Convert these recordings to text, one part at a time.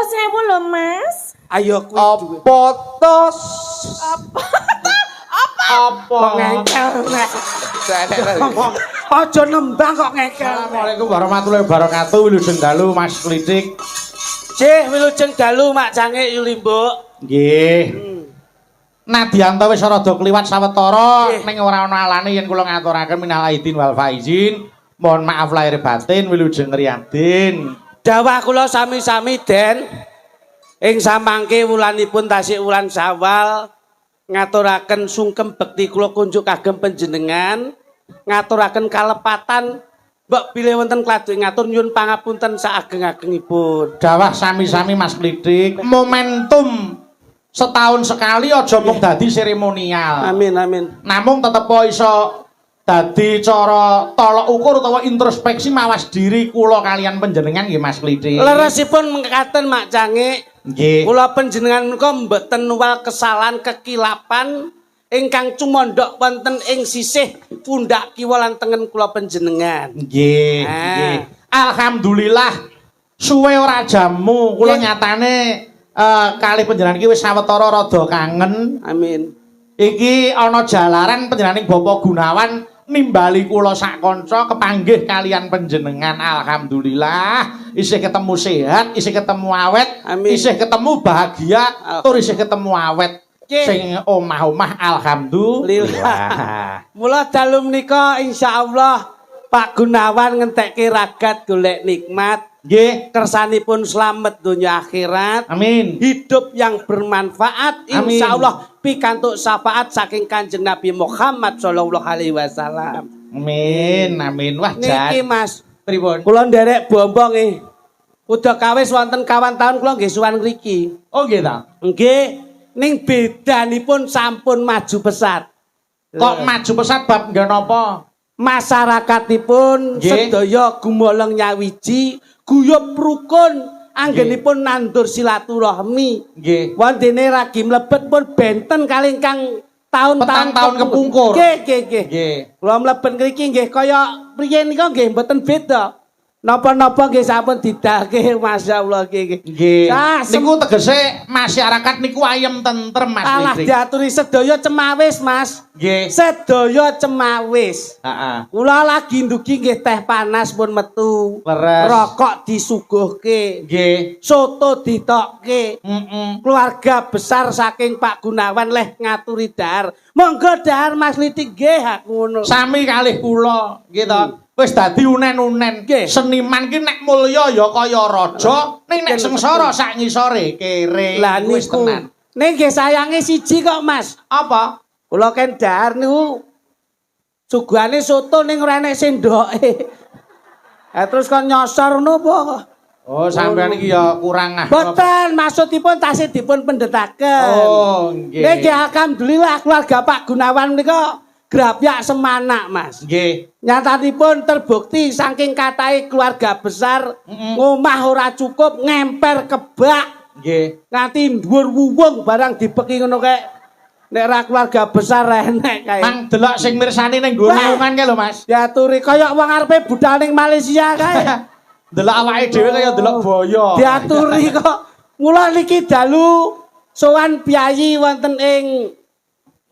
sewu lho, Mas. Ayo kuwi. Apa tos? Apa ngengkel nek. Aja nembang kok ngengkel. Assalamualaikum warahmatullahi wabarakatuh. Wilujeng dalu Mas Klitik. Cih, wilujeng dalu Mak Jangik Yuli, Mbok. Nggih. Nadiyanto wis rada kliwat sawetara ning ora ana alane yen kula ngaturaken minal aidin wal faizin. Mohon maaf lahir batin wilujeng riyadin. Dawah kula sami-sami Den. Ing samangke wulanipun tasih wulan Syawal ngaturaken sungkem bekti kula kunjuk kagem panjenengan, ngaturaken kalepatan mbok bilih wonten kladuk ngatur nyuwun pangapunten saageng-agengipun. Dawah sami-sami Mas Klitik. Momentum setahun sekali aja mung dadi seremonial. Amin amin. Namung tetep iso dadi cara tolok ukur utawa introspeksi mawas diri kula kalian panjenengan nggih Mas Klitik. Leresipun mengkaten Mak Jangik. Nggih. Kula panjenengan menika mboten nuwal kesalahan kekilapan ingkang cumondhok wonten ing sisih pundak kiwa lan tengen kula panjenengan. Nggih, nggih. Alhamdulillah suwe ora jamu kula nyatane kalih panjenengan iki wis sawetara rada kangen. Amin. Iki ana jalaran panjenenganing Bapak Gunawan nimbali kula sak kanca kepanggih kalian panjenengan. Alhamdulillah isih ketemu sehat, isih ketemu awet, Amin. isih ketemu bahagia, tur isih ketemu awet. Sing omah-omah alhamdulillah. Mula dalu menika insyaallah Pak Gunawan ngentekke ragat golek nikmat. Nggih, Kersanipun slamet dunia akhirat. amin. Hidup yang bermanfaat Amin. insyaallah pikantuk syafaat saking Kanjeng Nabi Muhammad sallallahu alaihi wasallam. Amin, amin. Wah, Niki Mas, pripun? kula nderek bombong nggih. Udah kawis wonten kawan tahun kula nggih suwan ngriki. Oh nggih ta. Nggih, ning bedanipun sampun maju pesat. Kok maju pesat bab nggih napa? Masyarakatipun Nggih. sedaya gumolong nyawiji, guyub rukun, anggenipun nandur silaturahmi. Nggih. Wondene ragi mlebet pun benten kalih ingkang Petang tahun kepungkur. Nggih, nggih, nggih. Nggih. Kula mlebet ngriki nggih kaya priye nika nggih mboten beda. Napa-napa nggih sampun didahke masyaallah nggih. Nggih. Sasem- Niku tegese masyarakat niku ayem tentrem Mas Alah Fitri. diaturi sedaya cemawis, Mas. Nggih. Sedaya cemawis. Heeh. Kula lagi ndugi nggih teh panas pun metu. Leres. Rokok disuguhke. Nggih. Soto ditokke. Heeh. Keluarga besar saking Pak Gunawan leh ngaturi dahar. Monggo dahar Mas Litik nggih aku ngono. Sami kalih kula, nggih to. Wis dadi unen-unen. Nggih. Seniman ki nek mulya ya kaya raja, ning nek sengsara sak ngisore kere. Lah Wis niku. tenan. Ning nggih sayange siji kok, Mas. Apa? Kula ken dahar niku suguhane soto ning ora enek sendoke. Terus kon nyosor napa? Oh, sampean iki ya kurang ah. Boten, maksudipun tasih dipun pendhetaken. Oh, nggih. Nggih alhamdulillah keluarga Pak Gunawan menika grapyak semanak, Mas. Nggih. Nyatane terbukti saking katahe keluarga besar ngomah ora cukup ngemper kebak Nggih. nganti dhuwur wuwung barang dibeki ngono kae. Nek ra keluarga besar enek kae. Mang delok sing mirsani ning nggo naungan kae lho, Mas. Diaturi kaya wong arepe budal ning Malaysia kae. Delok awake dhewe kaya delok boyo. Diaturi kok. Mula niki dalu sowan piyayi wonten ing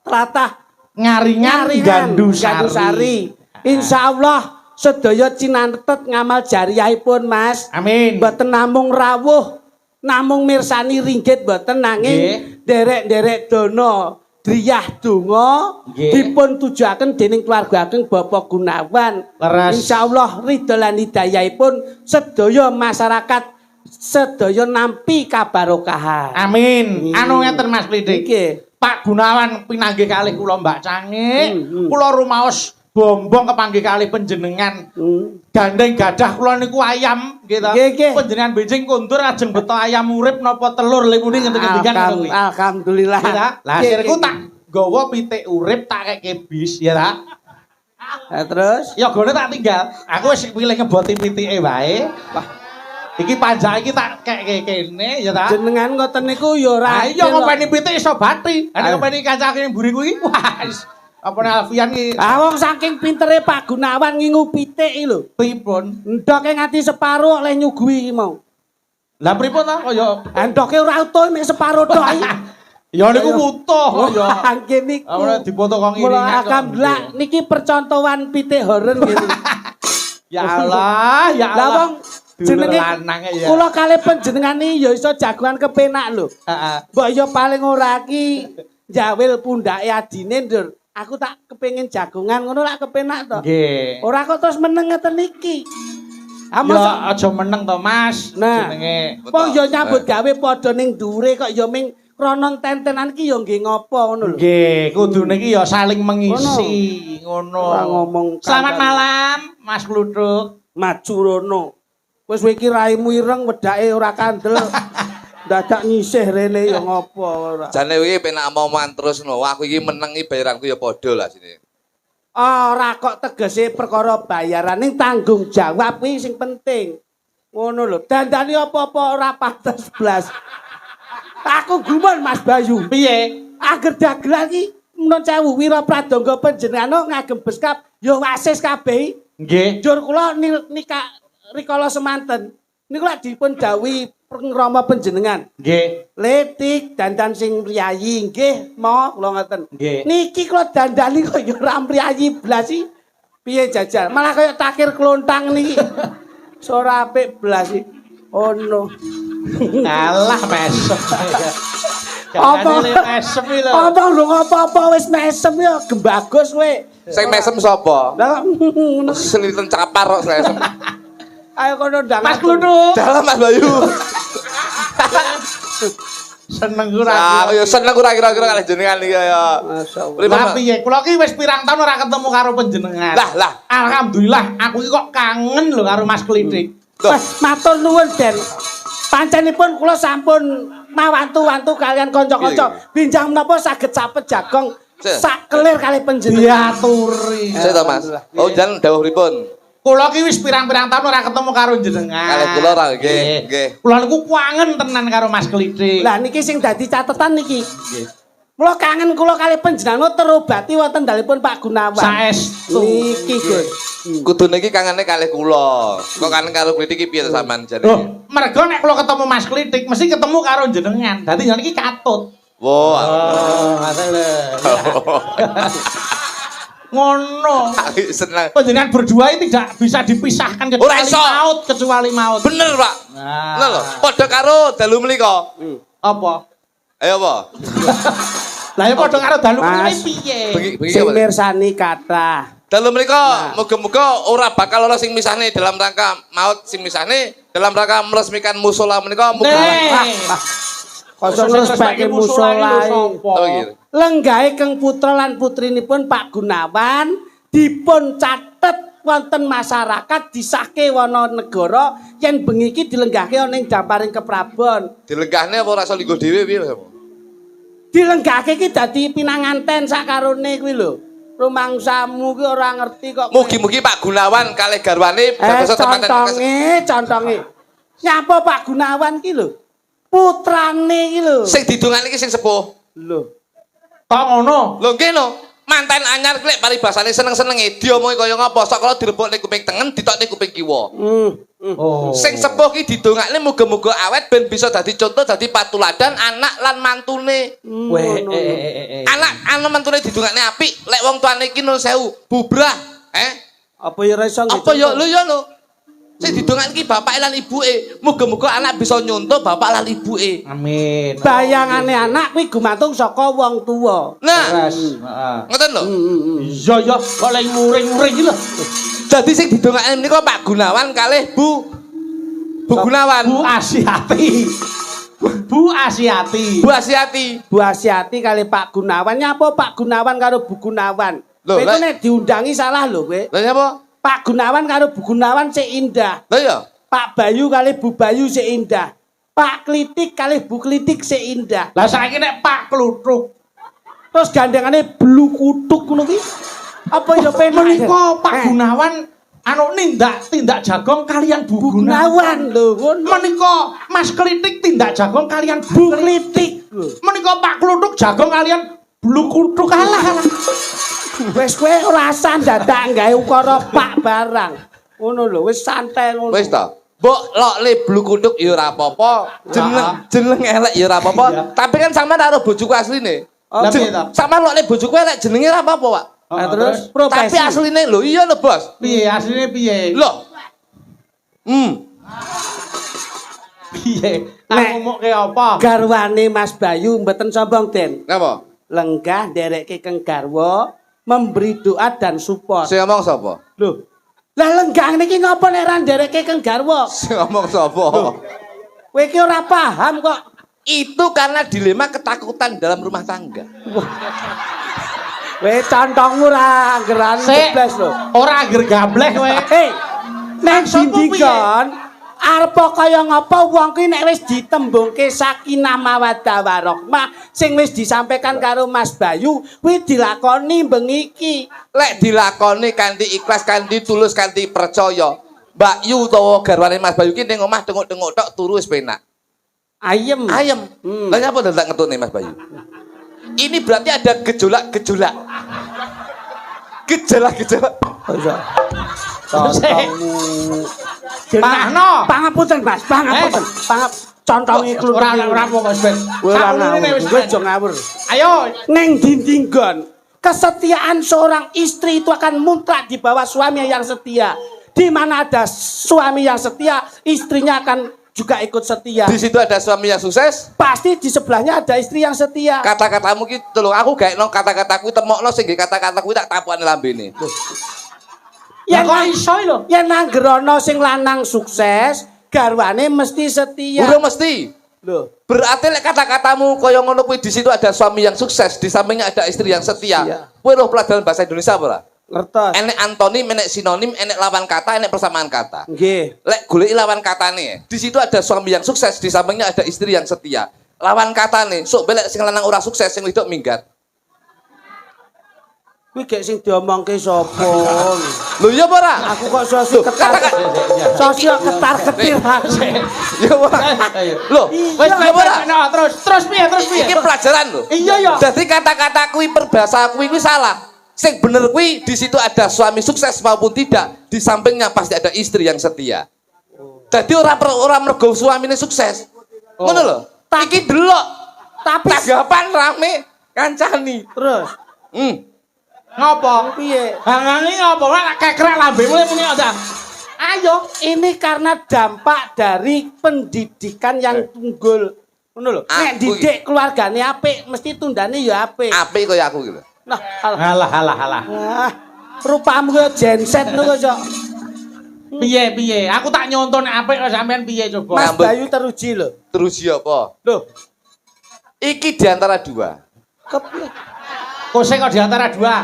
tlatah Ngaringan Gandusari. Insyaallah sedaya cinantet ngamal jariyahipun, Mas. Amin. Mboten namung rawuh, namung mirsani ringgit mboten nanging Nggih. derek-derek dono driyah donga Nggih. dipun tujuaken dening keluarga ageng Bapak Gunawan. Leres. Insyaallah ridho lan hidayahipun sedaya masyarakat sedaya nampi kabarokahan. Amin. Anu ngeten Mas Plidik. Nggih. Pak Gunawan pinanggih kalih kula Mbak Cangik. Kula rumaos bombong kepanggih kalih panjenengan. Gandeng gadah kula niku ayam nggih to. Nggih, nggih. Panjenengan benjing kondur ajeng beto ayam urip napa telur lha muni ngenten-ngendikan ngono kuwi. Alhamdulillah. Ya ta? Lah Nggih, sirku nggih, tak gawa pitik urip tak keke bis ya ta. nggih. Terus Ya gone tak tinggal. Aku wis pilih ngeboti pitike wae. Wah. Iki panjang iki tak keke kene ya ta. jenengan ngoten niku ya ora. Ayo ngopeni pitik iso bati. Ana ngopeni kancane mburi kuwi. Wah. Apane Alfian iki Ah wong saking pintere Pak Gunawan ngingu pitik iki lho. pripun? Ndoke nganti separo oleh nyuguhi iki mau. Lah pripun ta kaya Endoke ora utuh mek separo tok iki. ya niku utuh kaya. Angge niku. Ora dipoto kok ngiringan. Mula alhamdulillah niki percontohan pite horen gitu. Ya Allah, ya Lah Allah. wong jenenge ya. kula kalih panjenengan iki ya iso jagoan kepenak lho. Heeh. Mbok ya paling ora ki jawil pundake adine ndur. Aku tak kepengin jagongan ngono lak kepenak to. Nggih. Ora kok terus meneng ngeten iki. Ya aja meneng to, Mas. Nah. Jenenge Wong ya nyambut gawe padha ning dhuwure kok ya ming kronon tentenan ki ya nggih ngopo ngono lho. nggih, kudune iki ya saling mengisi, ngono. Ora ngomong Selamat kandhane. malam, Mas Kluthuk. Maju rono. Wis kowe iki raimu ireng wedake ora kandel. Dadak nyisih rene ya ngopo ora. Jane iki penak omongan terus no. Aku iki meneng iki bayaranku ya padha lah sini. Ora kok tegese perkara bayaran ning tanggung jawab kuwi sing penting. Ngono lho. Dandani apa-apa ora pantes blas. Aku gumun Mas Bayu. Piye? Ager dagelan iki menawa cewu wira pradangga panjenengan ngagem beskap ya wasis kabeh. Nggih. Jur kula nikah rikala semanten. Niku lak dipun dawuhi pengrama panjenengan. Nggih. Letik dandan sing priyayi nggih mo kula ngoten. Nggih. Niki kula dandani kok ya ora priyayi blas iki. Piye jajal? Malah kaya takir klontang niki. Ora apik blas iki. Oh no. Alah mesem. Apa? Mesem iki lho. Apa ndung apa-apa wis mesem ya gembagus kowe. Sing mesem sapa? Lah Seliten capar kok mesem. ayo kono ndang. Mas Kluthuk. Dalam Mas Bayu. Seneng ora. Aku ya seneng ora kira-kira kalih jenengan iki ya. Masyaallah. Pripun, Lah Mas? piye? Kula ki wis pirang taun ora ketemu karo panjenengan. Lah. Alhamdulillah, aku iki kok kangen lho karo Mas Klitik. Loh. Matur nuwun Den. Pancenipun kula sampun mawantu-wantu kalian kanca-kanca. Binjang menapa saged sapet jagong sak kelir kalih panjenengan. Diaturi. Saya to Mas. Oh jan dawuh pripun? Kula ki wis pirang-pirang taun ora ketemu karo jenengan. Kalih kula ora nggih, nggih. Kula niku kangen tenan karo Mas Klitik. Lah niki sing dadi catetan niki. Kula kangen kula kalih panjenengan terobati wonten dalipun Pak Gunawan. Saestu. Niki Gus. Kudune iki kangane kalih kula. Kok kangen karo Klitik iki piye to sampean jane? Loh, mergo nek kula ketemu Mas Klitik mesti ketemu karo jenengan. Dadi jan iki katut. Wah. Ngono. Aku seneng. Panjenengan berdua ini tidak bisa dipisahkan Ora iso. kecuali maut. Bener, Pak. Nah. Lho lho, padha karo dalu mlika. Apa? Ayo apa? Lah ya padha karo dalu Mas. piye? Bengi Sing apa? mirsani kathah. Dalam mereka, moga-moga ora bakal ana sing misahne dalam rangka maut sing misahne dalam rangka meresmikan musola menika muga. Kosong respek musola. Oh gitu. Lenggahe keng putra lan putrinipun Pak Gunawan dipun catet wonten masyarakat disahke wana negara yen bengi iki dilenggahke ana ing damparing keprabon. Dilenggahne apa ora iso linggo dhewe piye? Dilenggahke iki dadi pinanganten sakarone kuwi lho. Rumangsamu ki ora ngerti kok. Mugi-mugi Pak Gunawan kalih garwane dadosa teman contonge. Nyapa Pak Gunawan ki lho? Putrane ki lho. Sing didongane iki sing sepuh. Lho. Kok ngono? Lho nggih lho. Manten anyar klek paribasane seneng-senenge diomongi kaya ngapa sok kala direbukne kuping tengen ditokne kuping kiwa. Oh. Sing sepuh ki didongakne muga-muga awet ben bisa dadi contoh dadi patuladan anak lan mantune. Anak mantune didongakne apik, lek wong tuane iki nun sewu, bubrah. Apa ya ora iso Apa ya lho ya lho. Sing didongakne iki bapake lan ibuke, muga-muga anak bisa nyontoh bapak lan ibuke. Amin. bayangane anak kuwi gumantung saka wong tuwa. Nah, Wes, heeh. ngoten lho. Iya ya, kok lek muring-muring iki lho. Dadi sing didongakne menika Pak Gunawan kalih Bu Gunawan. Bu Asiati. Bu Asiati. Bu Asiati. Bu Asyati kali Pak Gunawan nyapa Pak Gunawan karo Bu Gunawan. Lho, Kowe lek- nek diundangi salah lho kowe. Lha nyapa? Pak Gunawan karo Bu Gunawan sik indah. Lha ya. Pak Bayu kali Bu Bayu sik indah. Pak Klitik kali Bu Klitik sik indah. Lah saiki nek Pak Kluthuk Terus gandengane blu kutuk ngono ki. Apa ya penak? menika Pak Gunawan anu tindak jagong kalian Bu Gunawan lho ngono. Menika Mas Klitik tindak jagong kalian Bu Klitik lho. Menika Pak Kluthuk jagong kalian Bluk Kuthuk kalah. Wis kowe ora usah dadak gawe ukara Pak barang. Ngono lho, wis santai ngono. Wis ta. Mbok lokne blukuduk ya ora apa-apa, jeneng elek ya ora apa-apa. Tapi kan sampean karo bojoku asline. Oh, piye to? Sampean lokne bojoku elek jenenge ora apa-apa, Pak. Nah, terus profesi. Tapi asline lho, iya lho, Bos. Piye asline piye? Loh. Piye? Tak Nek. ngomokke apa? Garwane Mas Bayu mboten sombong, Den. Napa? Lenggah nderekke keng garwa, memberi doa dan support. Sing ngomong sapa? Loh. Lah lenggah niki ngopo nek ra nderekke keng garwa? Sing ngomong sapa? Kowe iki ora paham kok. Itu karena dilema ketakutan dalam rumah tangga. Kowe contongmu ra geran jebles lho. Ora ager gablek kowe. Hei, nek Sopo dindingan arep kaya ngapa wong kuwi nek wis ditembungke sakinah mawaddah warahmah sing wis disampaikan karo Mas Bayu kuwi dilakoni bengi iki. Lek dilakoni kanthi ikhlas, kanthi tulus, kanthi percaya. Mbak Yu utawa garwane Mas Bayu ki ning omah tengok-tengok tok turu wis penak. Ayem. Ayem. Lah nyapa ndak ngetune Mas Bayu? Ini berarti ada gejolak-gejolak. Gejolak-gejolak. Panahno. Pangapunten Mas, pangapunten. Contongi kluthuk. Ora apa Mas Ben. Ora ngawur, aja ngawur. Ayo. Neng dindinggon, kesetiaan seorang istri itu akan mutlak di bawah suami yang setia. Di mana ada suami yang setia, istrinya akan juga ikut setia. Di situ ada suami yang sukses. Pasti di sebelahnya ada istri yang setia. Kata-katamu ki tolong aku gaekno kata-kataku temokno sing kata-kataku tak tapukane lambene. Yang Kok iso lho? yang nanggerono sing lanang sukses, garwane mesti setia. Udah mesti. Loh, Berarti lek kata-katamu kaya ngono kuwi di situ ada suami yang sukses, di sampingnya ada istri yang setia. Iya. Kowe roh pelajaran bahasa Indonesia apa ora? ngertos. Enek antonim, enek sinonim, enek lawan kata, enek persamaan kata. Nggih. Lek goleki lawan katane, di situ ada suami yang sukses, di sampingnya ada istri yang setia. Lawan katane, sok belek sing lanang ora sukses, sing wedok minggat. Kuwi gek sing diomongke sapa? Lho iya apa ora? Aku kok sosok ketar. Sosok ketar-ketir aku. Iya apa ora? Lho, wis Iya, iya apa ora? No, terus piye? Iki pelajaran lho. Iya ya. Dadi kata-kata kuwi perbahasa kuwi salah. Sing bener kuwi di situ ada suami sukses maupun tidak, di sampingnya pasti ada istri yang setia. Jadi orang mergo suamine sukses. Ngono lho. Iki delok. Tapi Tanggapan rame kancani. terus Ngopo? piye? Hangane ngopo? Nek kekrek lambemu muni ada. Ayo. Ini karena dampak dari pendidikan yang tunggul. Ngono lho. Nek Aku didik keluargane apik, mesti tundane ya apik. Apik kaya aku gitu. Nah, Halah. ah, rupamu kaya genset lho kok. Piye? Aku tak nyonton nek apik kok sampean piye coba? Mas Ngambek. Bayu teruji lho. Terus ya apa? Loh, Iki diantara dua. kepiye? Kose kok di antara dua.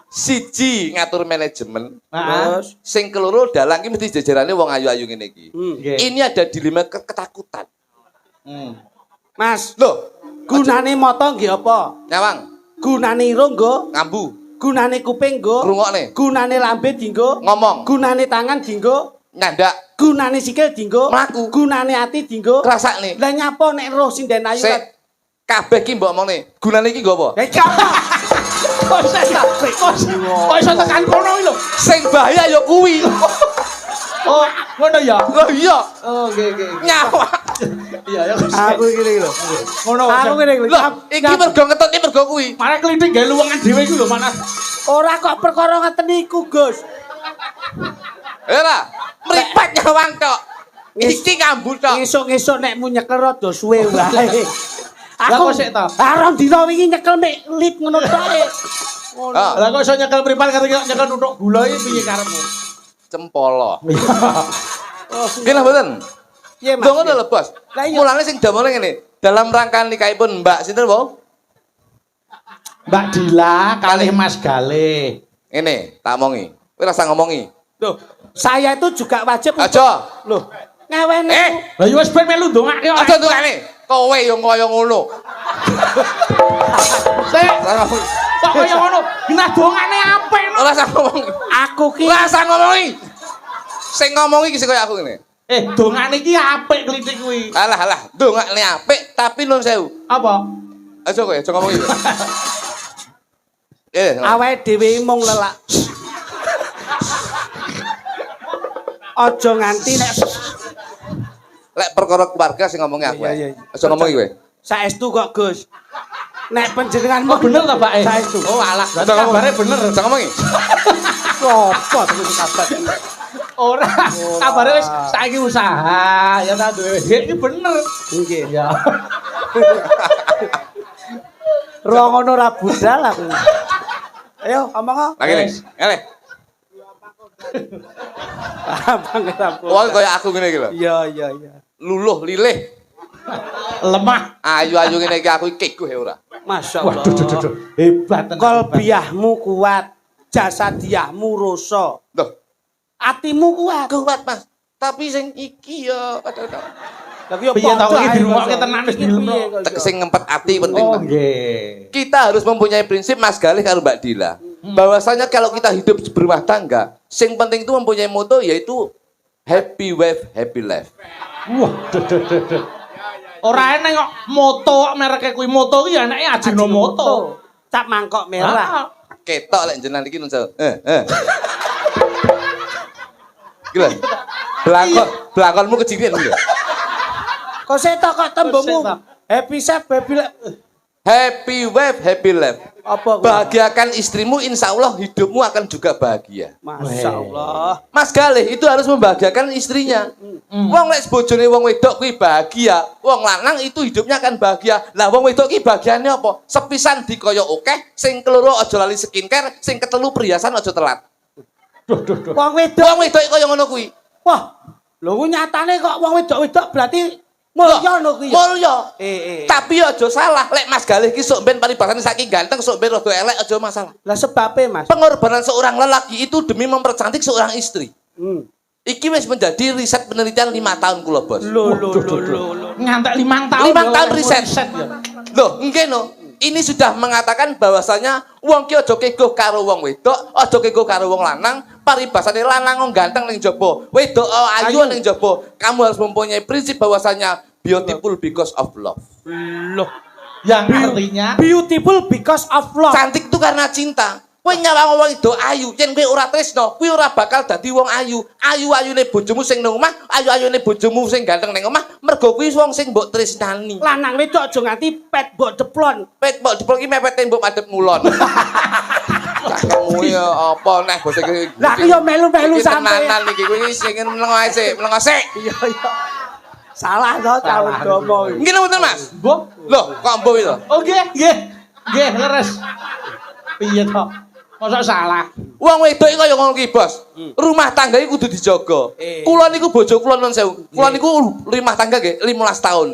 Siji ngatur manajemen, Heeh. Terus sing keloro dalang iki mesti jajarane wong ayu-ayu ngene iki. Nggih. Ini ada dilema ketakutan. Mas, Loh, gunane mata nggih apa? nyawang, Gunane irung nggo, ngambu, gunane kuping nggo, ngrungokne, gunane lambe dinggo, ngomong, gunane tangan dinggo, nyandak, gunane sikil dinggo, Mlaku. gunane ati dinggo. ngrasakne. Lah nyapa nek roh sinden ayu Sik, kabeh ki mbok omongne. Gunane iki nggo apa? Eh apa? Kok iso tekan kono iki lho. Sing bahaya ya kuwi. Oh, ngono ya. Lho iya, Oh, nggih. nyawa. Iya ya. Aku ngene lho. Ngono. Aku ngene lho. Lho, iki mergo ngetut iki mergo kuwi. Mare klitik gawe luwengan dhewe iku lho, Manas. Ora kok perkara ngeten iku, Gus. Ora, mripat nyawang tok. Iki ngambu tok. Esuk-esuk nek mu nyekel rada suwe wae. Lah kok sik to? Arep dina wingi nyekel mek lip ngono tok. Ah, Lah kok iso nyekel mripat karo nyekel nutuk gula iki piye karepmu? cempolo. Oh, Gila mboten? piye Mas? Lho ngono lho, Bos. Lah iya. Mulane sing damane ngene. Dalam rangka nikahipun Mbak sinten, Bu? Mbak Dila kalih Mas Gale. Ngene, tak omongi. Kowe rasa ngomongi. Loh, saya itu juga wajib Aja. Loh, ngewene. Lah ya wis ben melu ndongake ora. Aja tukane. Kowe yo kaya ngono. Sik. Kok kaya ngono? Genah dongane apik no. Ora usah ngomongi. Aku ki Ora usah ngomongi. Sing ngomongi ki sing kaya aku ngene. Dongane iki apik klitik kuwi. Alah, ndongakne apik tapi nun sewu. Apa? Aja kowe, aja ngomongi. awake dhewe mung lelak. Aja nganti nek Lek perkara keluarga sing ngomongi aku. Iya. Aja ngomong kowe. Saestu kok, Gus. Nek panjenengan Oh bener ta, Pak? Saestu. Oh alah, berarti kabare bener. Aja ngomongi. Sopo terus kabar. Ora, kabare wis saiki usaha, ya ta duwe. Iki bener. Nggih. Ya. Ruang ngono ra budal aku. Ayo, ngomong. Lagi nih. Eleh. Abang kata Wong kaya aku ngene iki lho. Iya. Luluh lilih. Lemah. Ayu-ayu ngene iki aku iki keguh ora. Masya Allah. Waduh. Hebat tenan. Kolbiahmu kuat, jasadiahmu roso, Loh, atimu kuat. kuat Mas. Tapi sing iki ya kadang-kadang Tapi yo Piye tau iki dirungokke tenan wis dilemno. sing ngempet ati penting Oh Mas. nggih. Kita harus mempunyai prinsip Mas Galih karo Mbak Dila. Bahwasanya kalau kita hidup berumah tangga, sing penting itu mempunyai moto yaitu happy wife, happy life. Wah, duh. Ora enek kok moto kok mereke kuwi moto iki anake Ajinomoto. Cap mangkok merah. Ketok lek jenengan iki nunjuk. Gila. Blakonmu kecipian lho. Kok setok kok tembungmu. Setok. Happy chef, happy life. Happy wife, happy life. Apa kok? Bahagiakan istrimu, insya Allah hidupmu akan juga bahagia. Masya Allah. Mas Galih itu harus membahagiakan istrinya. Wong lek bojone wong wedok kuwi bahagia, wong lanang itu hidupnya akan bahagia. Lah wong wedok ki bahagiane apa? Sepisan dikaya akeh, sing keloro aja lali skincare, sing ketelu perhiasan aja telat. Duh. Wong wedok. Wong wedok kaya ngono kuwi. Wah, lho ku nyatane kok wong wedok-wedok berarti mulya no kuwi. Mulya. Eh. Tapi aja salah, lek Mas Galih ki sok ben paribasane saking ganteng, sok ben rada elek aja masalah. Lah sebabe, Mas. Pengorbanan seorang lelaki itu demi mempercantik seorang istri. Hmm. Iki wis menjadi riset penelitian 5 tahun kula, Bos. Lho. Ngantek 5 tahun. 5 tahun riset. ya. Loh, nggih no. Ini sudah mengatakan bahwasanya wong ki aja kegoh karo wong wedok, aja kegoh karo wong lanang, paribasane lanang wong ganteng ning jaba, wedok ayu ning jaba. Kamu harus mempunyai prinsip bahwasanya beautiful because of love. Loh. Yang artinya Beautiful because of love. Cantik itu karena cinta. Kowe nyawang wong wedok ayu, yen kowe ora tresno, kuwi ora bakal dadi wong ayu. Ayu-ayune bojomu sing nang omah, ayu-ayune bojomu sing ganteng ning omah, mergo kuwi wong sing mbok tresnani. Lanang wedok aja nganti pet mbok deplon. Pet mbok dipol ki mepet tembok madhep ngulon. Kamu ya apa neh bose iki. Lah aku yo melu-melu sampe. Tenanan iki kuwi sing mlengo ae sik, mlengo sik. Iya. Salah to calon domo. Nggih mboten Mas. Mbok. Loh, kok ambo itu? Oh nggih. Nggih, leres. Piye to? Mosok salah. Wong wedok iki kaya ngono ki, Bos. Rumah tangga iki kudu dijaga. Kula niku bojo kula nuwun sewu. Kula niku rumah tangga nggih 15 tahun.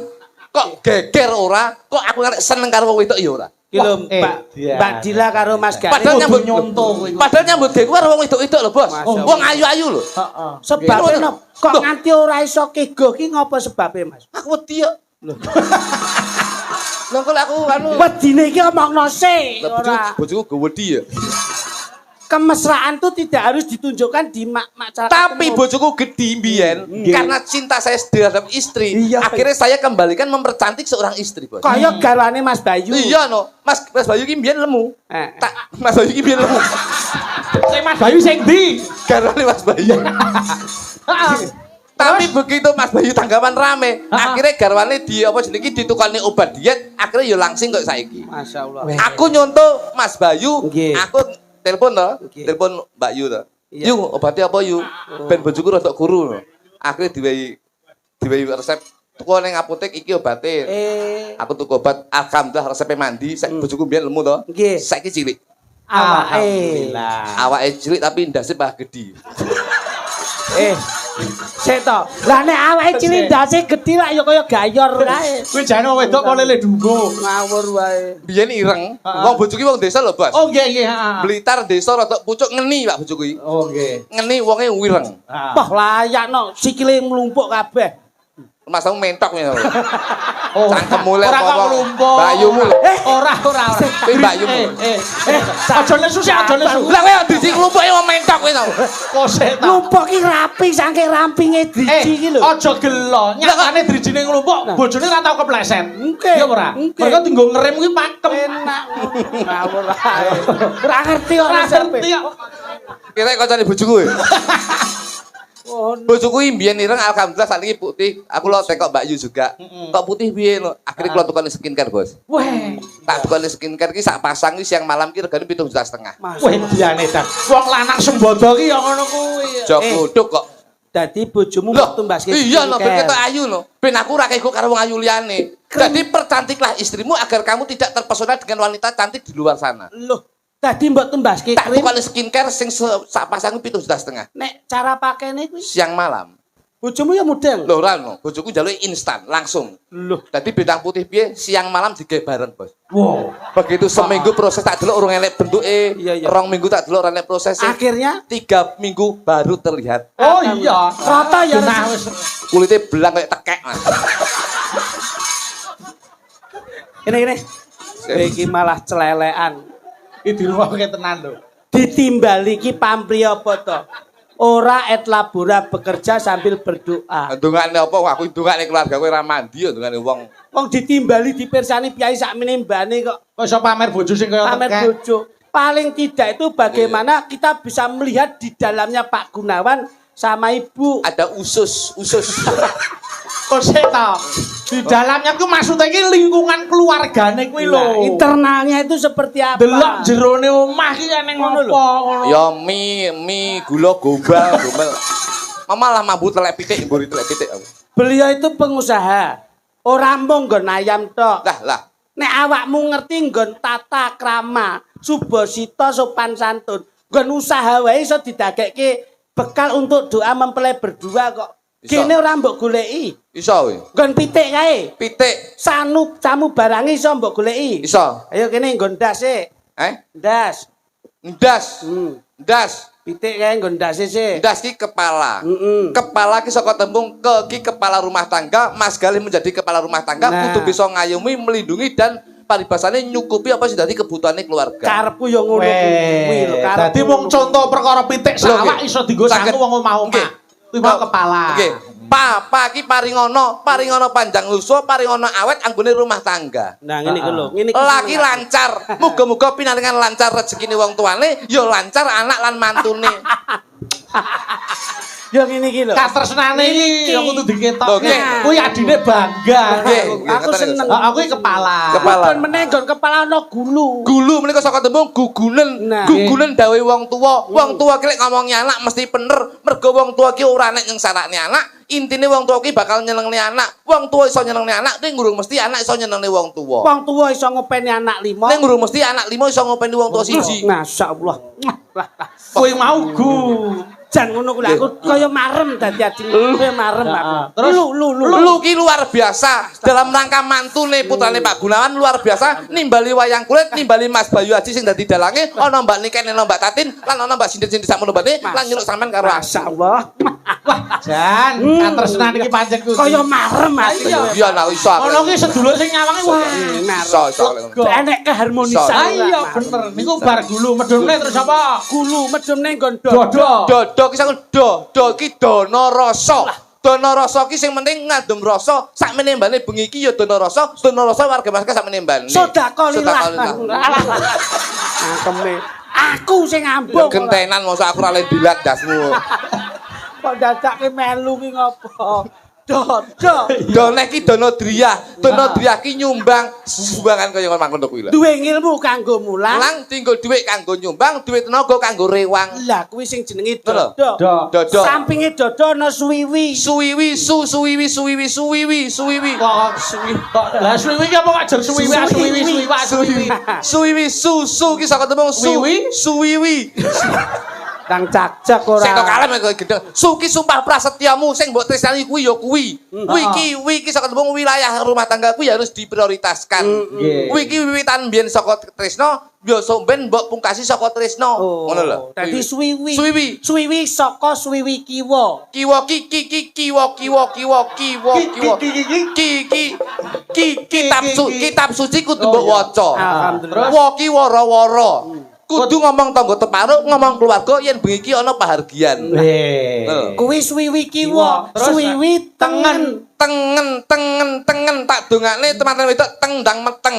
Kok geger ora? Kok aku arek seneng karo wong wedok ya ora? Ki lho, dia. Mbak Dila karo Mas Galih. Padahal nyambut nyontoh kowe. Padahal nyambut gawe karo wong wedok-wedok lho, Bos. Masya Allah. Wong ayu-ayu lho. Heeh. Sebabe Loh. napa? Kok nganti ora iso kegoh ki ngopo sebabe, Mas? Aku wedi ya. Lho kok aku anu Wedine iki omongno sik ora. bojoku go wedi ya. Kemesraan tuh tidak harus ditunjukkan di masyarakat. Tapi umum. bojoku gede mbiyen karena cinta saya terhadap istri. Iya. Akhirnya saya kembalikan mempercantik seorang istri, Bos. Kaya garwane Mas Bayu. Iya no, Mas Bayu ki mbiyen lemu. Mas Bayu ki mbiyen lemu. Sing Mas Bayu sing ndi? Garwane Mas Bayu. Tapi begitu Mas Bayu tanggapan rame, akhirnya garwane di apa jenenge ditukani obat diet, akhirnya yo langsing kok saiki. Masya Allah. Aku nyontoh Mas Bayu, Nggih. aku telepon to, Nggih. telepon Mbak Yu to. Iya. Yu, obatnya apa Yu? Ben bojoku rada kuru. Akhirnya diwehi resep tuku ning apotek iki obate. Aku tuku obat, alhamdulillah resepnya mandi, saiki bojoku mbiyen lemu to. Nggih. Saiki cilik. Awake. Awake cilik tapi ndase bah gede. Sik to. Lah nek awake cilik ndase gedhi lak ya kaya gayor kae. Kuwi jane wong wedok kok lele dungo. Ngawur wae. Biyen ireng, wong bojoku wong desa lho, Bos. Oh nggih, heeh. Blitar desa rada pucuk ngeni Pak bojoku iki. Oh nggih. Ngeni wonge wireng. Wah layakno sikile nglumpuk kabeh. Masamu mentok ya. Oh. Cangkemmu lek Ora kok apa? nglumpuk. Bayumu lho. Ora. Kuwi mbayumu. Aja nesu sik, aja nesu. Lah kowe diji nglumpuke wong mentok kowe to. Kosek ta. Nglumpuk ki rapi saking rampinge driji iki lho. Aja gelo, nyatane drijine nglumpuk, bojone ora tau kepleset. Nggih. Ya ora? Nggih. Mergo tinggo ngerem kuwi pakem. Enak. Ngawur ae. Ora ngerti kok Ora resepe. ngerti kok. Kira kancane bojoku kowe. Oh, Bojoku mbiyen ireng alhamdulillah sakniki putih. Aku lo tekok Mbak Yu juga. Kok putih piye lho? Akhire kula tukoni skincare, Bos. Weh, Tak tukoni skincare ki sak pasang ki siang malam ki regane 7,5 juta. weh diane dan wong lanang sembodo ki ya ngono kuwi. Jok godhok kok. dadi bojomu Loh, waktu mbaske iya no, ben ketok ayu no. Ben aku ora kego karo wong ayu liyane. Jadi percantiklah istrimu agar kamu tidak terpesona dengan wanita cantik di luar sana. Loh, dadi mbok tembaske Tak krim. tukoni skincare sing sak pasang 7,5 juta. Nek cara pakainya kuwi Siang malam. bojomu ya mudeng. Lho ora no, bojoku njaluke instan langsung. Loh, Dadi bintang putih piye siang malam digawe bareng, Bos. Wow. Begitu seminggu proses tak delok urung elek bentuke, Iya, iya. 2 minggu tak delok ora elek prosesnya, akhirnya 3 minggu baru terlihat. Oh iya. rata ya. Nah wis Kulitnya belang kayak tekek. Mas. Ini. Iki malah celelekan. iki dirungokke tenan lho. Ditimbali iki pamrih apa to? Ora et labora bekerja sambil berdoa. Ndongane apa aku ndongane keluarga kowe ora mandi ya ndongane wong. Wong ditimbali dipirsani piyai sakmene mbane kok Kok iso pamer bojo sing kaya pamer tekek. bojo. Paling tidak itu bagaimana kita bisa melihat di dalamnya Pak Gunawan sama Ibu. Ada usus. Kok sik ta. Di dalamnya ku maksudnya iki lingkungan keluargane kuwi lho. Nah, internalnya itu seperti apa? Delok jerone omah ki ning Ngono lho. ngopo ngono. Ya mie, gula gombal. Mama lah mabut telek pitik, mburi telek pitik aku. Beliau itu pengusaha. Ora mung nggon ayam tok. Lah. Nek awakmu ngerti nggon tata krama, subosito sopan santun, nggon usaha wae iso didagekke bekal untuk doa mempelai berdua kok. Iso. Kene ora mbok goleki. Iso kowe. Nggon pitik kae. Pitik Camu barang iso mbok goleki. iso. Ayo kene nggon ndas e. Ndas. Ndas. Ndas. Pitik kae nggon ndas e sik. Ndas ki kepala. Heeh. Kepala ki saka tembung ki kepala rumah tangga, Mas Galih menjadi kepala rumah tangga Nah. kudu bisa ngayomi, melindungi dan paribasane nyukupi apa sih dadi kebutuhane keluarga. Karepku yo ngono kuwi lho, Weh, karepku dadi wong ngono. contoh perkara pitik Lho, sawak nggih. iso dienggo Saged. sangu wong omah-omah. Nggih. Kuwi mau kepala. Nggih. Papa ki paringono panjang lusuh, paringono awet anggone rumah tangga. Nah ngene iku lho, ngene iki Laki seneng aku. lancar, muga-muga pinaringan lancar rezekine wong tuane, ya lancar anak lan mantune. Yo ngene iki lho. Katresnane iki ya kudu Lho, diketokne. nggih. Kuwi adine bangga. Nggih, Aku ngoten seneng. Heeh, kuwi kepala. Kepala. Kon meneh nggon kepala ana gulu. Gulu menika saka tembung gugunen. Nah. Gugunen dawe wong tuwa. Wong tuwa ki lek ngomongi anak mesti bener. Mergo wong tuwa ki ora nek nyengsakne anak. Intine wong tuwa ki bakal nyenengne anak. Wong tuwa iso nyenengne anak, ning ngurung mesti anak iso nyenengne wong tuwa. Wong tuwa iso ngopeni anak 5. Ning ngurung mesti anak 5 iso ngopeni wong tuwa siji. Masyaallah. Kuwi mau gu. Jan ngono kuwi aku kaya marem dadi ajeng. Kaya marem aku. Terus? Lu. Lu ki luar biasa dalam rangka mantune putrane Pak Gunawan luar biasa nimbali wayang kulit, nimbali Mas Bayu Aji sing dadi dalange, ana Mbak Niken, ana Mbak Tatin, lan ana Mbak Sindir-sindir sakmono mbane, lan nyeluk sampean karo aku. Masyaallah. Wah, Jan, katresnan iki pancen kuwi. Kaya marem ati. Iya nah iso aku. Ono ki sedulur sing nyawange wah. Iso. Enek keharmonisan. Ah iya bener. Niku bar gulu medhone terus apa? Gulu medhom ning nggon Dodo. Dodo ki sakon do ki dono rasa. Dono rasa ki sing penting ngadem rasa sakmene mbane bengi ki ya dono rasa warga masyarakat sakmene mbane. Sedekah lillah. Sedekah Angkeme. Aku sing ngambung. gentenan mosok aku ora le dilat dasmu. Kok dadake melu ki ngopo? Dodo. Doneh ki dono driyah. Dono driyah ki nyumbang sumbangan kaya ngono kuwi lho. Duwe ilmu kanggo mulang. Lang tinggal dhuwit kanggo nyumbang, dhuwit tenaga kanggo rewang. Lah kuwi sing jenenge Lho. dodo. Dodo. Sampinge dodo ana suwiwi. Suwiwi. Kok lah suwi ki apa kok jer suwi. Suwiwi susu ki saka tembung Suwiwi? Suwiwi. Kang cak-cak ora. Sing tok kalem kowe gedeng. Suki sumpah prasetyamu sing mbok tresnani kuwi ya kuwi. Kuwi ki saka tembung wilayah rumah tangga kuwi harus diprioritaskan. Nggih. Kuwi ki wiwitan biyen saka tresno, biasa ben mbok pungkasi saka tresno. Ngono lho. Dadi suwiwi. Suwiwi. Suwiwi saka suwiwi kiwa. Kiwa kitab suci kudu mbok waca. Alhamdulillah. Wa ki wara-wara. Kudu ngomong tangga teparuk, ngomong keluarga yen bengi iki ana pahargian. Kuwi suwiwi kiwa. Terus, Suwiwi tengen. Tengen tak dongakne teman-teman wedok tengdang meteng.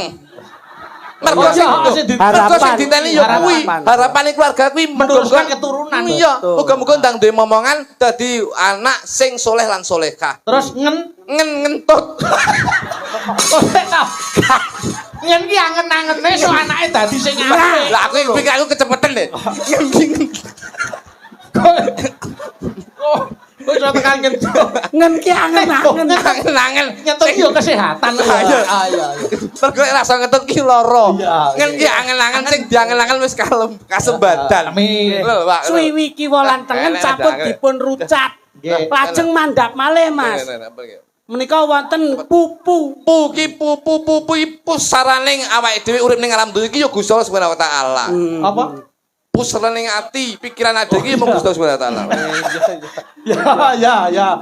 Mergo sing diteni ya kuwi, harapane keluarga kuwi Meneruskan keturunan. Iya, Betul. muga-muga ndang duwe momongan dadi anak sing soleh lan solehah. Terus Ngentut. Ngen ki angen-angene so anake dadi sing apik. Lah aku pikir aku kecepeten deh. Kok iso tekan kentut. Ngen ki angen-angen. Angen-angen. Nyentuh yo kesehatan. Iya. Iya. Mergo rasa ngentut ki lara. Iya. Ngen ki angen-angen sing diangen-angen wis kasembadan. Amin. Lho, Pak. Suwi kiwolan tengen sampun dipun rucat. Nggih. Lajeng mandhap malih, Mas. Menika wonten pupu. Pupu pusaraning awake dhewe urip ning alam dunya iki ya Gusti Allah Subhanahu wa taala. Apa? Pusaraning ati, pikiran ade iki mung Gusti Allah Subhanahu wa taala. Ya.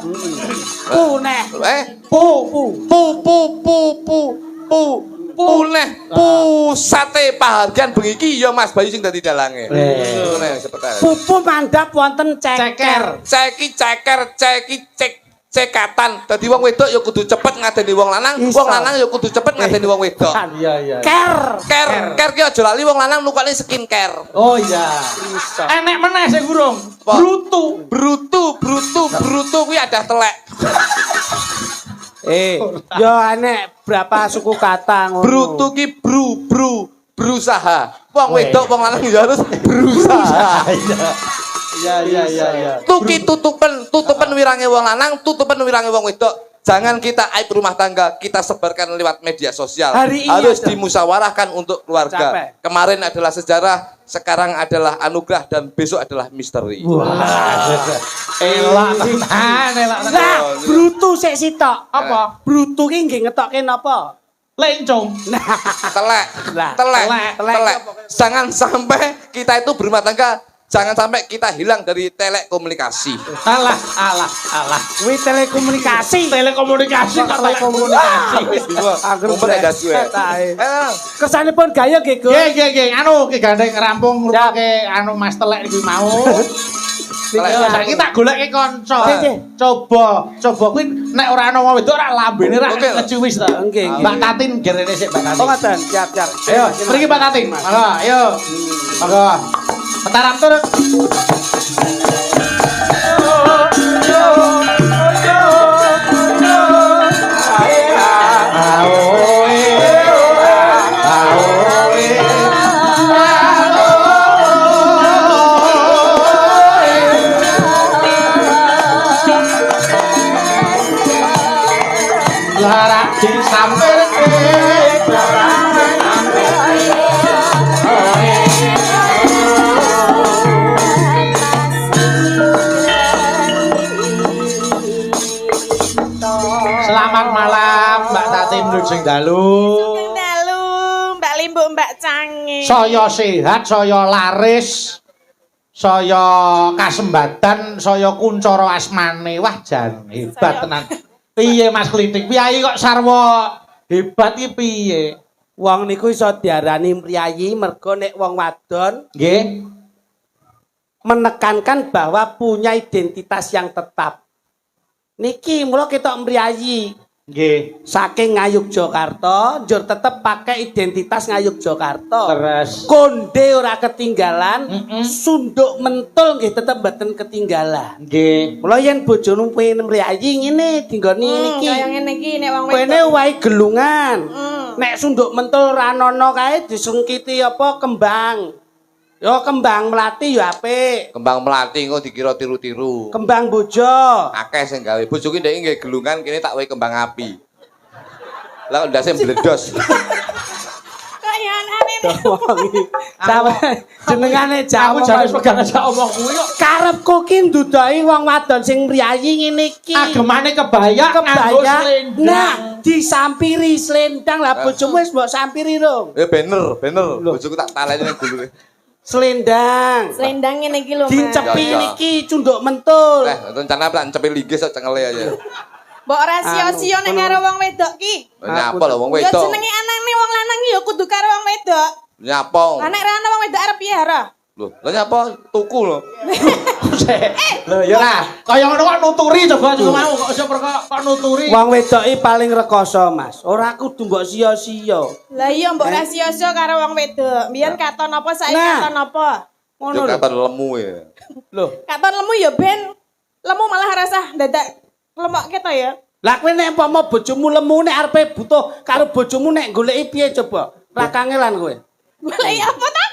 Pu neh. Neh pusate pahargyan bengi iki ya Mas Bayu sing dadi dalange. Ngono seperti. Pupu mandhap wonten ceker. Ceki cekatan. Dadi wong wedok ya kudu cepet ngadeni wong lanang, wong lanang ya kudu cepet ngadeni wong wedok. Iya. Ker. Ki aja lali wong lanang nukane skincare. Oh iya. Enek meneh sing burung. Apa? Brutu. Kuwi ada telek. Yo enek berapa suku kata ngono. Brutu ki berusaha. Wong wedok wong lanang ya harus berusaha. Iya. Tuki tutupen wirange wong lanang, tutupen wirange wong wedok. Jangan kita aib rumah tangga kita sebarkan lewat media sosial. Hari ini harus ada. dimusyawarahkan untuk keluarga. Capek. Kemarin adalah sejarah, sekarang adalah anugerah dan besok adalah misteri. Elak tenan. Lah, brutu sik sitok. Apa? Brutu ki nggih ngetokke napa? Lencong. Telek. Jangan sampai kita itu berumah tangga, jangan sampai kita hilang dari telekomunikasi. Alah. Kuwi telekomunikasi. Telekomunikasi kok telekomunikasi. Umpet ada suwe. Kesanipun gaya nggih, Gus. Nggih. Anu ki gandeng rampung ngrungokne anu Mas Telek iki mau. Saiki tak goleke kanca. Coba kuwi nek ora ana wong wedok ora lambene ora ngecuwis ta. Nggih. Mbak Tatin gerene sik Mbak Tatin. Oh ngoten, siap. Ayo, mriki Mbak Tatin. Monggo, ayo. Monggo. Petaram turun. Larak disampirke Selamat malam Mbak Tatin Lujeng Dalu. Dalu, Mbak Limbu, Mbak Cange. Saya sehat, saya laris, saya kasembatan, saya kuncara asmane. Wah, jan hebat tenan. Piye Mas Klitik? Piye kok sarwa hebat iki piye? Wong niku iso diarani mriyayi mergo nek wong wadon Nggih. menekankan bahwa punya identitas yang tetap. Niki mula ketok mriyayi. Nggih. Saking Ngayogyakarta, njur tetep pakai identitas Ngayogyakarta. Terus Konde ora ketinggalan, sunduk mentul nggih tetep mboten ketinggalan. nggih. Mula yen bojone pengen mriyayi ngene dinggoni niki. Kaya ngene iki nek wong Kene wedok. wae gelungan. Nek sunduk mentul ra nono kae disungkiti apa kembang. Yo kembang melati yo apik. Kembang melati kok dikira tiru-tiru. Kembang bojo. Akeh sing gawe. Bojoku ndek nggih gelungan kene tak wae kembang api. Lah ndase mbledos. Kaya aneh nek. Sampe jenengane Aku jamu. jare pegang aja omong kuwi kok. Karepku ki ndudohi wong wadon sing mriyayi ngene iki. Agemane kebaya nganggo Kebaya. selendang. Nah, disampiri selendang lah bojomu wis mbok sampiri rong. Bener. Bojoku tak taleni nang gulune. Selendang. Selendang ngene iki lho, Mas. Dicepi Ya, ya. niki cunduk mentul. Rencana plan cepil ligis kok cengele aja. Mbok rasio-sio nek karo wong wedok ki. Nyapa lho wong Ya wedok. jenenge anane wong lanang ya kudu karo wong wedok. Nyapa. Lah nek ra ana wong wedok arep piye ora? Lho Loh, lha nyapa tuku lho. Lho ya ora, kaya ngono kok nuturi coba mau kok iso kok nuturi. Wong wedok iki paling rekoso, Mas. Ora kudu mbok sia-sia. Lah iya mbok ra sia-sia karo wong wedok. Mbiyen katon apa saiki Nah. katon apa? Ngono Yo lho. kapan lemu ya. Loh, Katon lemu ya ben lemu malah rasah dadak lemokke to ya. lah kowe nek umpama bojomu lemu nek arepe butuh karo bojomu nek goleki piye coba? Ra kangelan kowe. Goleki apa ta?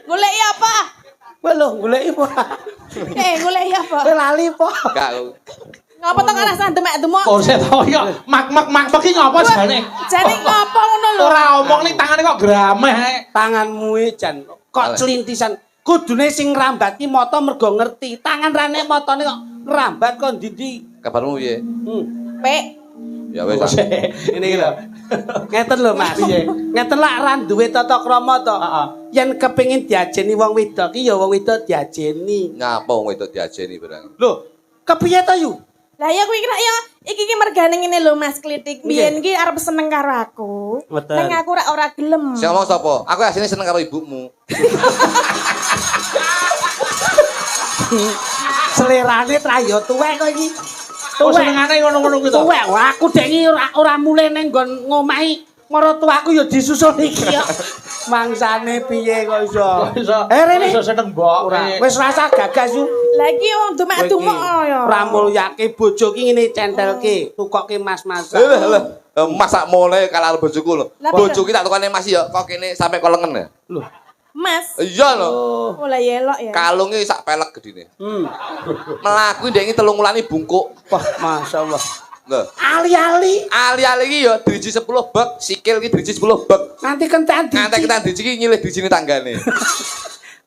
Goleki apa? Kowe lho goleki apa? Goleki apa? Kowe lali apa? Gak. Ngapa to ngarasa demek-demok? Oh, saya tahu ya. Mak iki ngapa jane? Jane ngapa ngono lho? Ora omong ning tangane kok grameh. Tanganmu e jan kok celintisan. Kudune sing ngrambati mata mergo ngerti. Tangan rane matane kok ngrambat kok ndi-ndi. Kabarmu piye? Pek. Ya wis. Ini lho. Ngeten lho Mas. Ngeten lak ra duwe tata krama to. Yen kepengin diajeni wong wedok ki ya wong wedok diajeni. Nyapa wong wedok diajeni barang. Lho, kepiye to yu? Lah ya kuwi kira ya iki ki mergane ngene lho Mas Klitik. Biyen ki arep seneng karo aku. Betul. Ning aku ora gelem. Sing ngomong sapa? Aku asline seneng karo ibumu. Selerane trayo tuwek kok iki. Oh, senengane ngono-ngono kuwi to. Tuwek, wah aku dek iki ora mulih ning nggon ngomahi maratuaku ya disusul iki ya. Mangsane piye kok iso? Rene Iso seneng mbok. ora. Wis rasa gagas yu. Lah iki wong demek-demok ya. Ora mulyake bojo ki ngene centelke, tukoke mas-masan. Lho, masak mole kalau bojoku lho. Lah, Bojoku tak tukane Mas ya kok kene sampe kolengen ya. Lho. Mas. Iya lho. Oh lah ya elok ya. Kalunge sak pelek gedine. Melaku ndek iki 3 wulan bungkuk. Wah, masyaallah. Lho, Ali-ali. ali-ali iki ya driji 10 bek, sikil iki driji 10 bek. Nanti kentekan Ngantek dicik. kita driji iki nyilih drijine tanggane.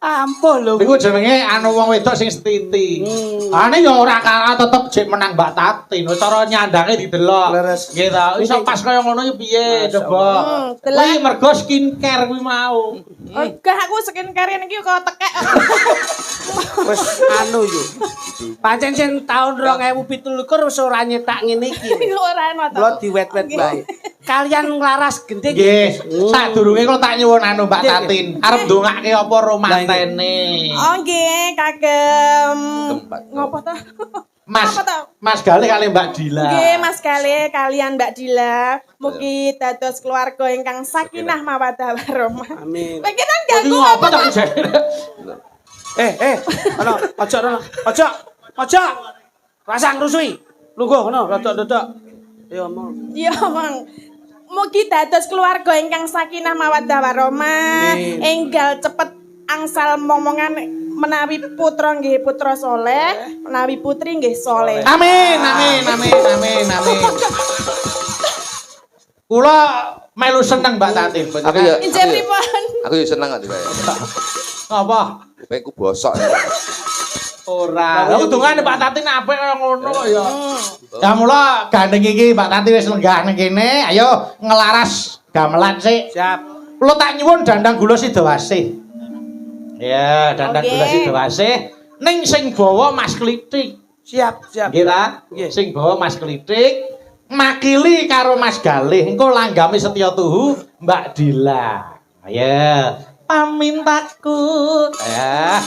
Ampuh lho. Iku jenenge anu wong wedok sing setiti. Ane ya ora kalah tetep jek menang Mbak Tatin. Cara nyandange didelok. Leres. Nggih ta. Iso pas kaya ngono iki piye coba. delok. Kuwi mergo skincare kuwi mau. Gak aku skincare niki kok tekek. Wis anu yo. Pancen sing taun 2017 wis ora nyetak ngene iki. Ora ana to. Kula diwet-wet bae. Kalian nglaras gending. Nggih, sadurunge kula tak nyuwun anu Mbak Tatin. Arep ndongake apa romantene? Oh nggih, kagem. Tempat. Ngopo to? Mas Apa to? Mas Galih kali Mbak Dila. Nggih, Mas Kale kalian Mbak Dila, mugi dados keluarga ingkang sakinah mawaddah warahmah. Amin. Lagi nang Iki ganggu ngapa apa tak to? jare? Ono, ojo. Rasang rusui. Lungguh ngono, rodok-rodok. Ya omong. Ya, Mang. Mugi dados keluarga ingkang sakinah mawaddah warahmah, Amin. enggal cepet angsal momongan menawi putra nggih putra soleh, menawi putri nggih soleh. Amin. Kula melu seneng Mbak Tatin. Aku ya. Injih pripun? Aku ya seneng kok dibae. Apa? Kupingku bosok. Ora. Lah undungane Mbak Tatin apik kaya ngono kok ya. Ya mula gandeng iki Mbak Tatin wis lenggah ning kene, ayo ngelaras gamelan sik. Siap. Kula tak nyuwun dandang gula Sidawasih. Ya, dandang Oke. gula Sidawasih ning sing bawa Mas Klitik. Siap. Nggih ta? Nggih. Sing bawa Mas Klitik makili karo Mas Galih. Engko langgame Setya Tuhu Mbak Dila. Ayo, pamintaku. Ya.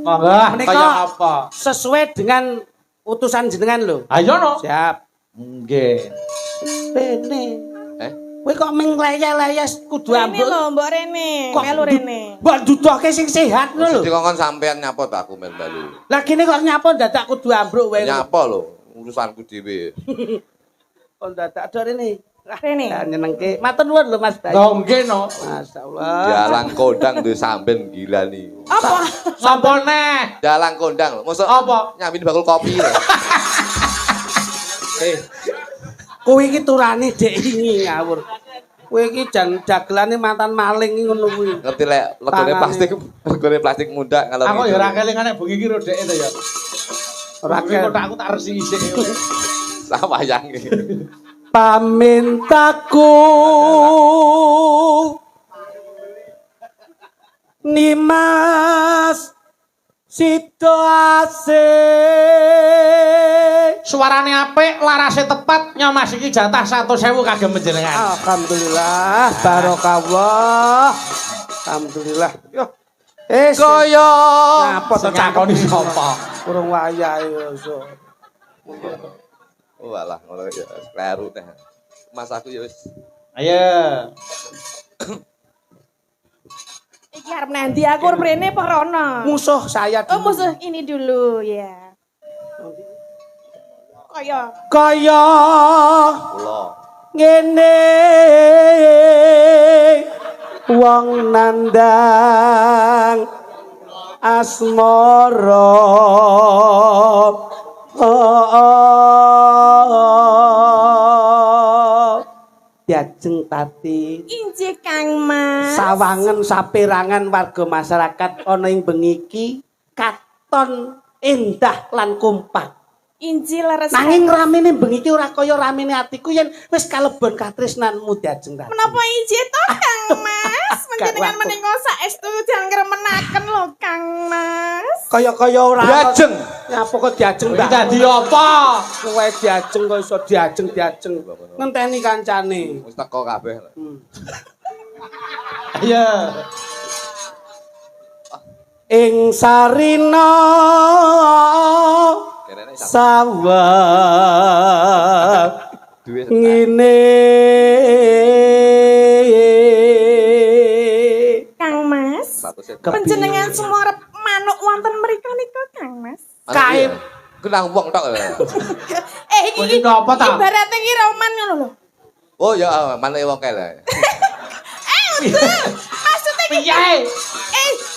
Monggo, Menika kaya apa? sesuai dengan utusan jenengan lho. Ayo no. Siap. Nggih. Rene. Kowe kok ming layas kudu Rene ambruk. lho, Mbok Rene, melu Rene. Mbok dudohke sing sehat ngono lho. Dikongkon sampean nyapa ta aku melu. Lah kene kok nyapa dadak kudu ambruk wae. Nyapa lho, urusanku dhewe. Kok dadak do rene. Rene. Ya nyenengke. Matur nuwun lho Mas Bayu. Lho nggih no. Masyaallah. Dalang kondang duwe sampean gila nih. Apa? Sapa neh? Dalang kondang lho. Mosok Apa? nyambi bakul kopi lho. Kowe iki turane dek ingi ngawur. Kowe iki jan dagelane mantan maling iki ngono kuwi. Ngerti lek regane plastik muda kalau Aku ya ora kelingan nek bengi iki rodeke to ya. Ora Kotakku tak resi isik. Lah wayange. Pamintaku Nimas Sidawasih. Suarane apik, larase tepat, nyomas iki jatah 100.000 kagem panjenengan. Alhamdulillah, barokallah. Alhamdulillah. Yo, Kaya apa to Cakoni sapa? urung wayahe iso. walah ngono ya kleru teh. Mas aku ya wis. Ayo. Iki arep nanti aku mrene apa rono? Musuh saya Oh dulu. musuh ini dulu ya. Kaya Kula. ngene wong nandang asmara Diajeng Tati Injih Kang Mas. sawangen saperangan warga masyarakat ana ing bengi iki katon endah lan kompak. Injih leres. Nanging ramene bengi iki ora kaya ramene atiku yen wis kalebon katresnanmu Diajeng Tati. Menapa injih to Kang Mas? Menjenengan menika saestu jangan ngremenaken lho Kang Mas. Kaya-kaya ora Diajeng. Nyapa kok Diajeng Iki dadi apa? Kowe Diajeng kok iso Diajeng. Ngenteni kancane. Wis teko kabeh. Ayo. Ing sarina Kene sawah duwe ngene Kang Mas. Panjenengan semua arep manuk wonten mriku nika Kang Mas. kae kenang wong tok. Iki Ini apa ta? ibarate iki roman ngono lho. Oh ya manuk wong kae lah. Maksudnya Piye?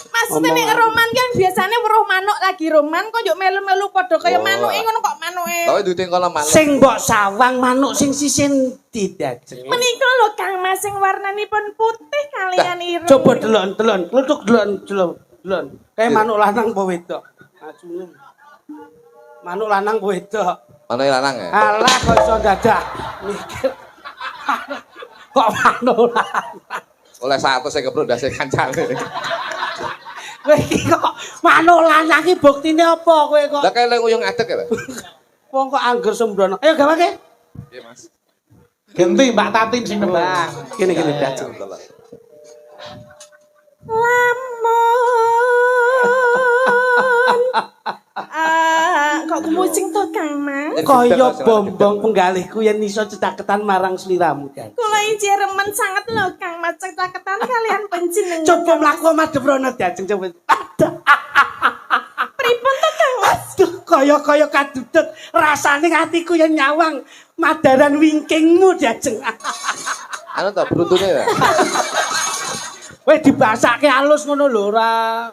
maksudnya nek roman kan biasanya weruh manuk lagi roman kok yo melu-melu padha kaya manuke ngono kok manuke. Kowe duwe kono manuk. sing mbok sawang manuk sing sisin Diajeng. Menika lho Kang Mas sing warnanipun putih kalian ireng. Coba delon, kluthuk delon. Kayak manuk lanang apa wedok? Ajune. Manuk lanang apa wedok? Manuk lanang ya. Alah kok iso dadak mikir. Kok manuk lanang? Oleh 100 sing keprondase kancane. Kowe iki kok manuk lanang iki buktine apa kowe kok? Lah kae lek uyung adek ya, Pak. Wong kok angger sembrono. Ayo gawake. Piye, Mas? Ganti Mbak Tatin sing nembang. Gini Diajeng. Lamun kok kumusing to Kang Mas? Kaya bombong penggalihku yen iso cetaketan marang sliramu kan. Kula injih remen sanget lho Kang Mas cetaketan kalian panjenengan. Coba mlaku madhep rono Diajeng coba. Pripun to Kang Mas? Aduh, kaya kadudut rasane atiku yen nyawang madaran wingkingmu Diajeng. Anu to bruntune ya. Weh dibasake halus ngono lho ora.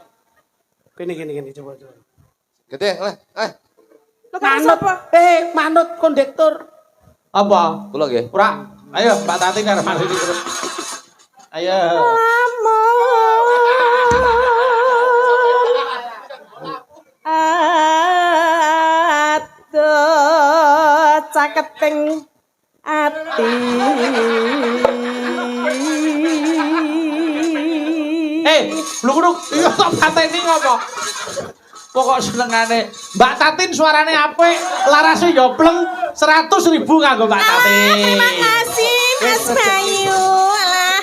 Kene coba. Gede, leh. Lho Kang Manut, sapa? manut kondektur. Apa? Kula nggih. Ora. Ayo Mbak Tatin karo Mas iki terus. Ayo. Aduh, caketing ati. Bluk-bluk. Iya kok pateni ngopo? Pokok senengane Mbak Tatin suarane apik, larase yo pleng 100.000 kanggo Mbak Tatin. Terima kasih Mas Bayu. Alah,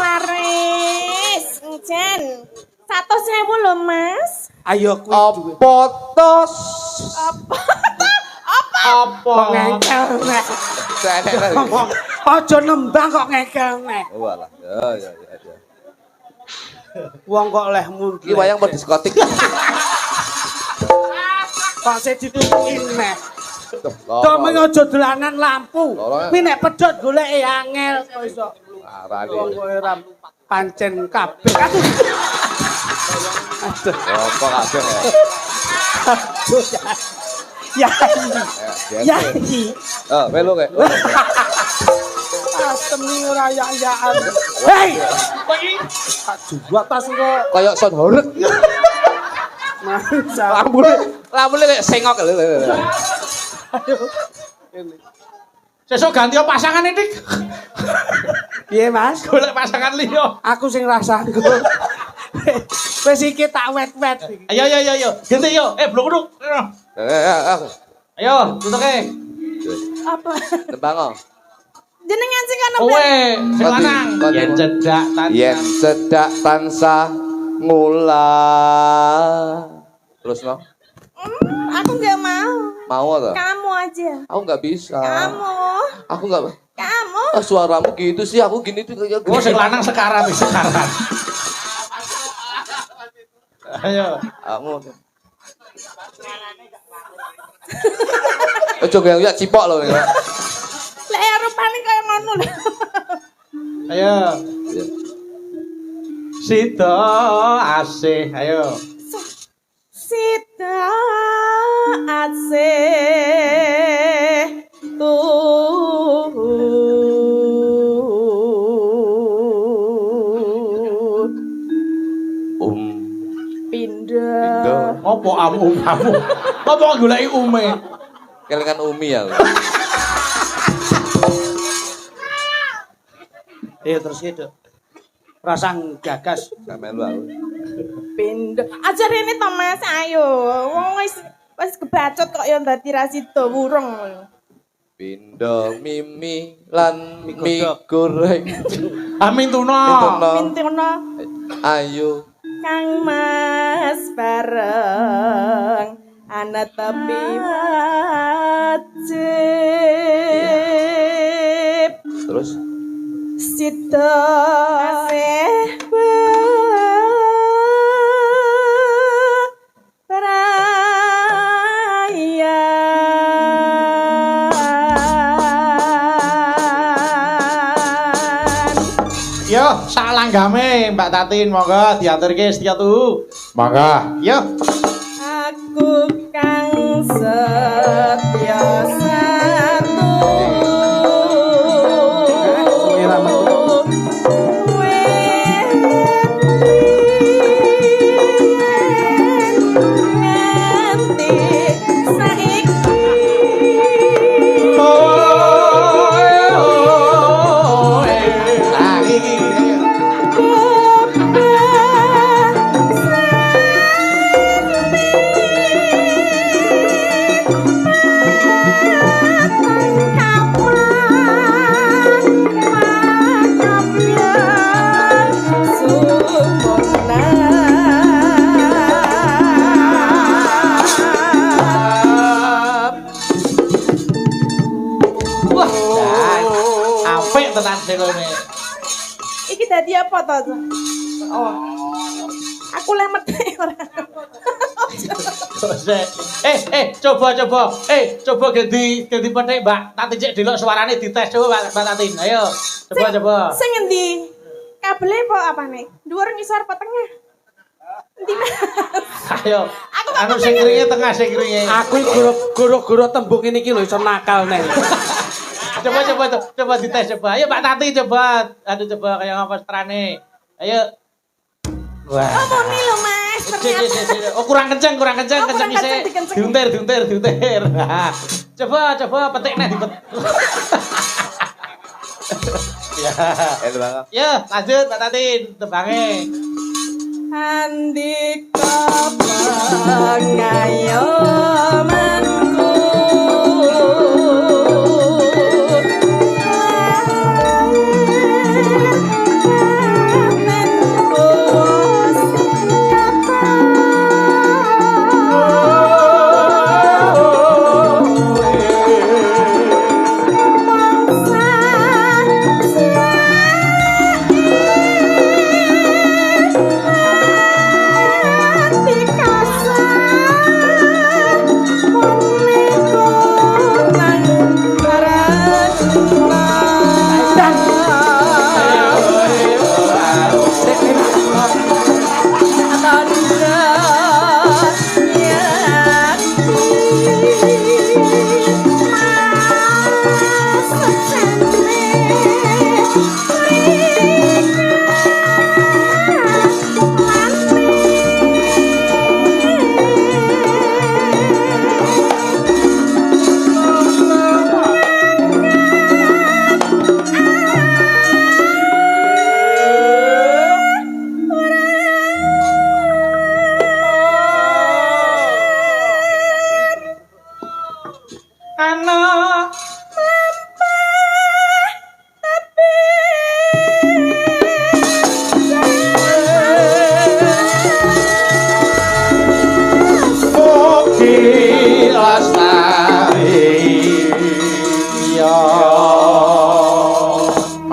laris. Jan. 100.000 lho Mas. Ayo kuwi duwe. Apa tos? Apa? Ngekel nek. Ngomong. Aja nembang kok ngekel nek. Walah. Ya. Wong kok leh mundur. Iki wayang mau diskotik. Kok sik ditutuki nek. Tomeng aja dolanan lampu. Kuwi nek pedhot goleke angel kok iso. Arane. Wong kok ora pancen kabeh. Aduh. Kok kabeh ya. Ya. Ya. Oh, melu kae. Temi ora yak-yakan. Hei. Kok iki? Dua tas kok. Kayak sound horeg. Masa. Lamune kayak sengok lho. Sesuk ganti pasangan ini. Piye, Mas? Golek pasangan liya. Aku sing rasangku. Wis iki tak wet-wet iki. Ayo. Ganti yo. Bluk-bluk. Ayo, tutuke. Apa? Tembang. Jenengan sing ana Kowe sing lanang. Yen cedak tan. Yen cedak tansah ngulang. Terus no? Aku nggak mau. Mau atau? Kamu aja. Aku nggak bisa. Kamu. Aku nggak. Kamu. Ah, suaramu gitu sih. Aku gini tuh kayak Oh, sing lanang sekarang. Ayo. Kamu. Ojo ya cipok loh ya. Lek rupane kaya ngono lho. Ayo. Sida asih, ayo. Sita asih pindah. Ngopo kamu? Ngopo goleki ume? Kelingan Umi ya. Terus gitu. Rasang gagas. Sampai lu aku. Pindah. Ajar ini to Mas, ayo. Wong wis kebacot kok ya dadi rasida wurung. Pindo mimi lan mie godhog. goreng. Amin tuno. Mintono Ayo. Kang Mas bareng ana tepi wajib. Terus Sita asih perayaan. Yo, sak langgame Mbak Tatin monggo diaturke setia tuh. Monggo. Yo. Aku kang setya satu nganti saiki Nah, iki. Wah, apik tenan sekone. Iki dadi apa to? Oh. Aku lemet ora. Coba. Coba ganti petik, Mbak. Tati cek delok suarane dites coba Mbak Tatin. Ayo. Coba. Sing endi? Kabele apa apane? Dhuwur ngisor apa tengah? Endi Mas? Ayo. Aku Anu sing kringe tengah sing kringe. Aku guru-guru tembung ini iki lho iso nakal nih. Coba dites coba. Ayo Mbak Tati coba. Aduh coba kayak ngapa strane. Ayo. Wah. Oh, muni lho Mas. Ternyata. Oh kurang kenceng Oh, kurang isih. kenceng, dikenceng. Diuntir. Coba petik nih dipet. Ya. Ya, lanjut Mbak Tatin tembange. Andika pengayomanku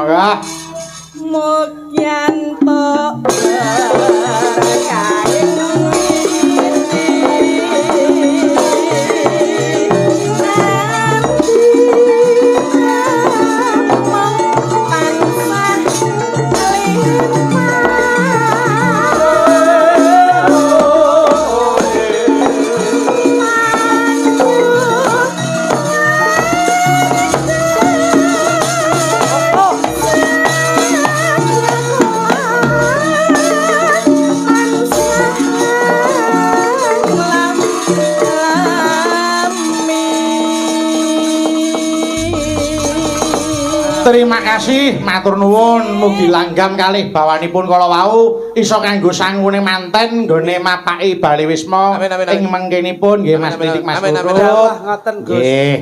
Monggo. Mugyanto kaing Terima kasih, matur nuwun, mugi langgam kalih bawanipun kala wau iso kanggo sangune manten nggone mapaki Bali Wisma Amin, amin, amin. ing mengkenipun nggih Mas Amin, amin, Titik Mas amin, amin, Lurut. Ngoten Gus. Nggih.